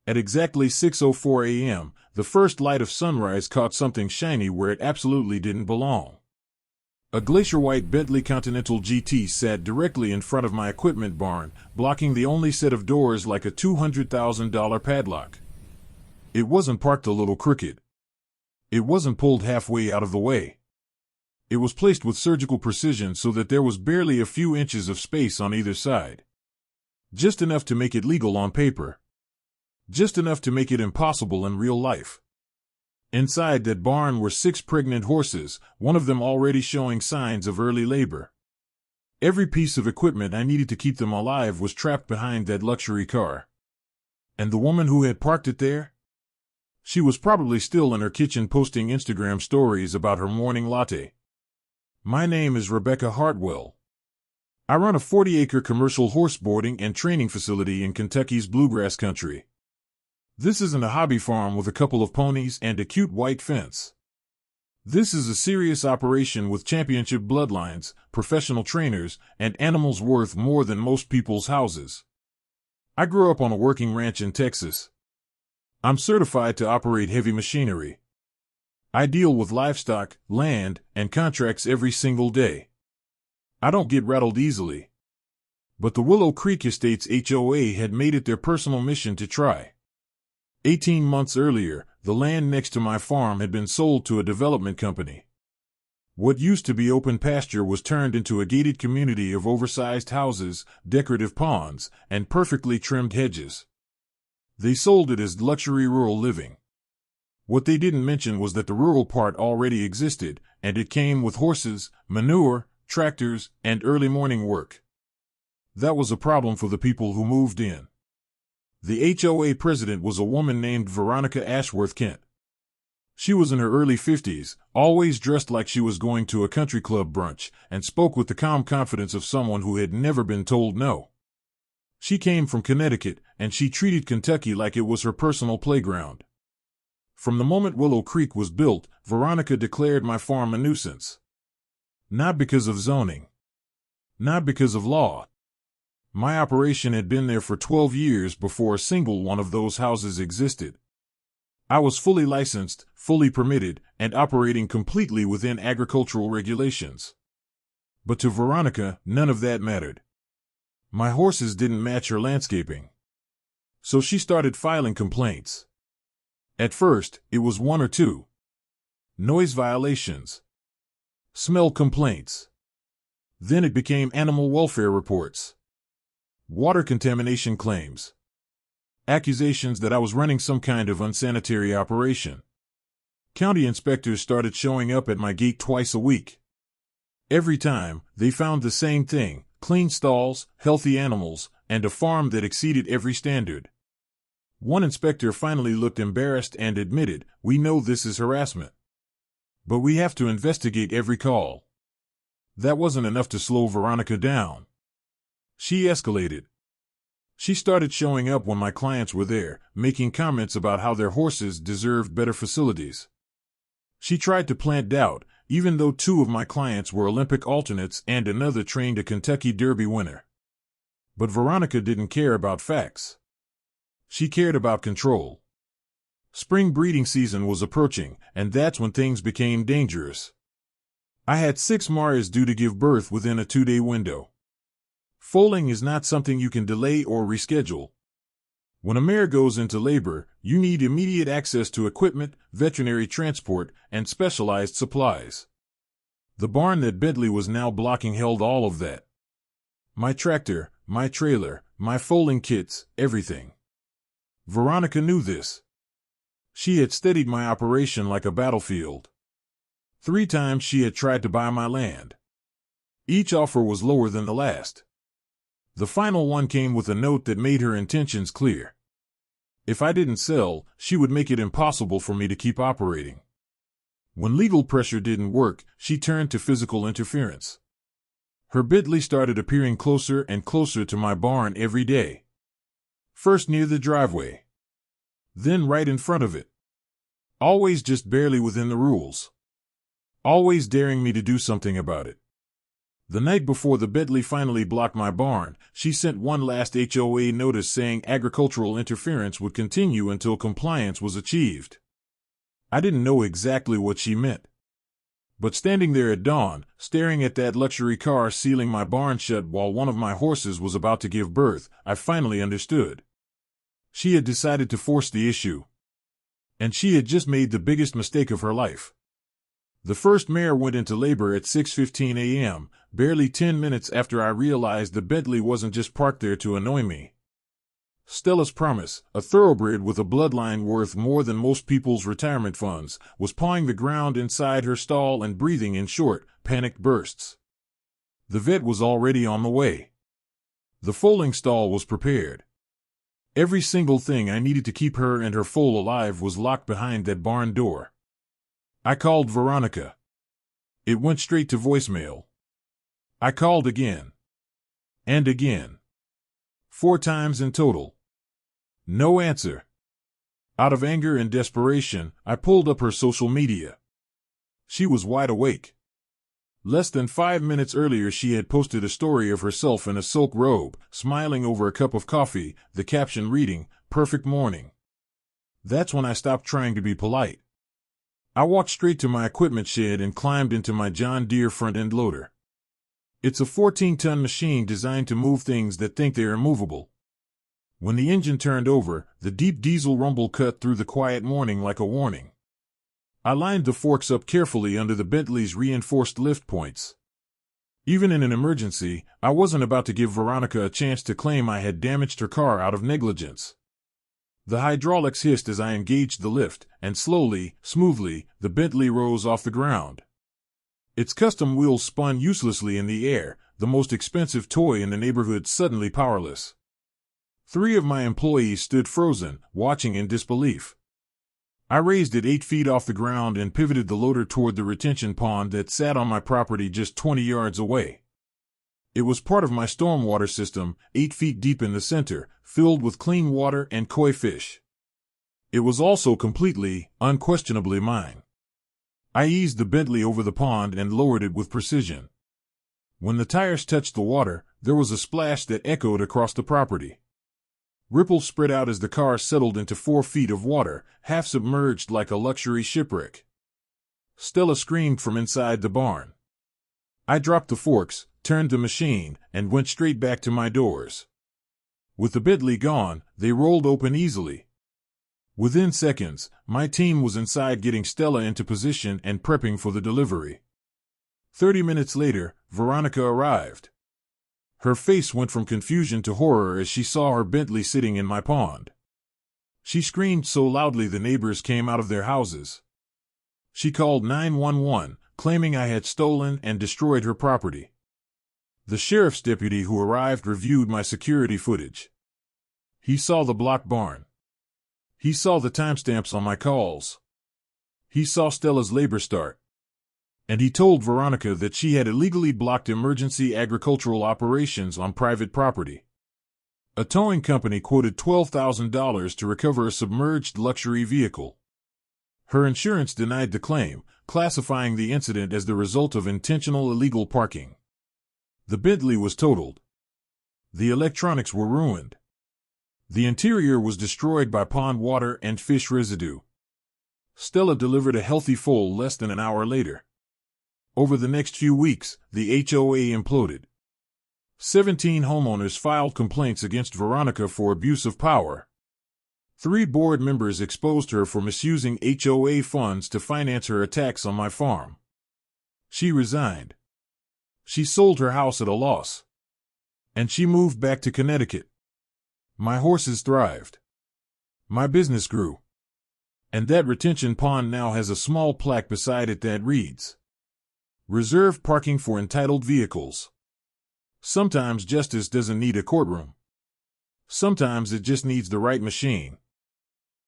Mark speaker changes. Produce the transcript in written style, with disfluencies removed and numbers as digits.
Speaker 1: At exactly 6:04 a.m., the first light of sunrise caught something shiny where it absolutely didn't belong. A glacier-white Bentley Continental GT sat directly in front of my equipment barn, blocking the only set of doors like a $200,000 padlock. It wasn't parked a little crooked. It wasn't pulled halfway out of the way. It was placed with surgical precision so that there was barely a few inches of space on either side. Just enough to make it legal on paper. Just enough to make it impossible in real life. Inside that barn were 6 pregnant horses, one of them already showing signs of early labor. Every piece of equipment I needed to keep them alive was trapped behind that luxury car. And the woman who had parked it there? She was probably still in her kitchen posting Instagram stories about her morning latte. My name is Rebecca Hartwell. I run a 40-acre commercial horseboarding and training facility in Kentucky's bluegrass country. This isn't a hobby farm with a couple of ponies and a cute white fence. This is a serious operation with championship bloodlines, professional trainers, and animals worth more than most people's houses. I grew up on a working ranch in Texas. I'm certified to operate heavy machinery. I deal with livestock, land, and contracts every single day. I don't get rattled easily. But the Willow Creek Estates HOA had made it their personal mission to try. 18 months earlier, the land next to my farm had been sold to a development company. What used to be open pasture was turned into a gated community of oversized houses, decorative ponds, and perfectly trimmed hedges. They sold it as luxury rural living. What they didn't mention was that the rural part already existed, and it came with horses, manure, tractors, and early morning work. That was a problem for the people who moved in. The HOA president was a woman named Veronica Ashworth Kent. She was in her early 50s, always dressed like she was going to a country club brunch, and spoke with the calm confidence of someone who had never been told no. She came from Connecticut, and she treated Kentucky like it was her personal playground. From the moment Willow Creek was built, Veronica declared my farm a nuisance. Not because of zoning. Not because of law. My operation had been there for 12 years before a single one of those houses existed. I was fully licensed, fully permitted, and operating completely within agricultural regulations. But to Veronica, none of that mattered. My horses didn't match her landscaping. So she started filing complaints. At first, it was 1 or 2. Noise violations. Smell complaints. Then it became animal welfare reports. Water contamination claims. Accusations that I was running some kind of unsanitary operation. County inspectors started showing up at my gate twice a week. Every time, they found the same thing: clean stalls, healthy animals, and a farm that exceeded every standard. One inspector finally looked embarrassed and admitted, "We know this is harassment. But we have to investigate every call." That wasn't enough to slow Veronica down. She escalated. She started showing up when my clients were there, making comments about how their horses deserved better facilities. She tried to plant doubt, even though 2 of my clients were Olympic alternates and another trained a Kentucky Derby winner. But Veronica didn't care about facts. She cared about control. Spring breeding season was approaching, and that's when things became dangerous. I had 6 mares due to give birth within a 2-day window. Foaling is not something you can delay or reschedule. When a mare goes into labor, you need immediate access to equipment, veterinary transport, and specialized supplies. The barn that Bentley was now blocking held all of that. My tractor, my trailer, my foaling kits, everything. Veronica knew this. She had steadied my operation like a battlefield. 3 times she had tried to buy my land. Each offer was lower than the last. The final one came with a note that made her intentions clear. If I didn't sell, she would make it impossible for me to keep operating. When legal pressure didn't work, she turned to physical interference. Her Bentley started appearing closer and closer to my barn every day. First near the driveway. Then right in front of it. Always just barely within the rules. Always daring me to do something about it. The night before the Bentley finally blocked my barn, she sent one last HOA notice saying agricultural interference would continue until compliance was achieved. I didn't know exactly what she meant. But standing there at dawn, staring at that luxury car sealing my barn shut while one of my horses was about to give birth, I finally understood. She had decided to force the issue. And she had just made the biggest mistake of her life. The first mare went into labor at 6:15 a.m., barely 10 minutes after I realized the Bentley wasn't just parked there to annoy me. Stella's Promise, a thoroughbred with a bloodline worth more than most people's retirement funds, was pawing the ground inside her stall and breathing in short, panicked bursts. The vet was already on the way. The foaling stall was prepared. Every single thing I needed to keep her and her foal alive was locked behind that barn door. I called Veronica. It went straight to voicemail. I called again. And again. 4 times in total. No answer. Out of anger and desperation, I pulled up her social media. She was wide awake. Less than 5 minutes earlier she had posted a story of herself in a silk robe, smiling over a cup of coffee, the caption reading, "Perfect morning." That's when I stopped trying to be polite. I walked straight to my equipment shed and climbed into my John Deere front-end loader. It's a 14-ton machine designed to move things that think they are movable. When the engine turned over, the deep diesel rumble cut through the quiet morning like a warning. I lined the forks up carefully under the Bentley's reinforced lift points. Even in an emergency, I wasn't about to give Veronica a chance to claim I had damaged her car out of negligence. The hydraulics hissed as I engaged the lift, and slowly, smoothly, the Bentley rose off the ground. Its custom wheels spun uselessly in the air, the most expensive toy in the neighborhood suddenly powerless. 3 of my employees stood frozen, watching in disbelief. I raised it 8 feet off the ground and pivoted the loader toward the retention pond that sat on my property just 20 yards away. It was part of my stormwater system, 8 feet deep in the center, filled with clean water and koi fish. It was also completely, unquestionably mine. I eased the Bentley over the pond and lowered it with precision. When the tires touched the water, there was a splash that echoed across the property. Ripples spread out as the car settled into 4 feet of water, half submerged like a luxury shipwreck. Stella screamed from inside the barn. I dropped the forks, turned the machine, and went straight back to my doors. With the Bentley gone, they rolled open easily. Within seconds, my team was inside getting Stella into position and prepping for the delivery. 30 minutes later, Veronica arrived. Her face went from confusion to horror as she saw her Bentley sitting in my pond. She screamed so loudly the neighbors came out of their houses. She called 911, claiming I had stolen and destroyed her property. The sheriff's deputy who arrived reviewed my security footage. He saw the blocked barn. He saw the timestamps on my calls. He saw Stella's labor start. And he told Veronica that she had illegally blocked emergency agricultural operations on private property. A towing company quoted $12,000 to recover a submerged luxury vehicle. Her insurance denied the claim, classifying the incident as the result of intentional illegal parking. The Bentley was totaled. The electronics were ruined. The interior was destroyed by pond water and fish residue. Stella delivered a healthy foal less than an hour later. Over the next few weeks, the HOA imploded. 17 homeowners filed complaints against Veronica for abuse of power. 3 board members exposed her for misusing HOA funds to finance her attacks on my farm. She resigned. She sold her house at a loss. And she moved back to Connecticut. My horses thrived. My business grew. And that retention pond now has a small plaque beside it that reads, "Reserved parking for entitled vehicles." Sometimes justice doesn't need a courtroom. Sometimes it just needs the right machine.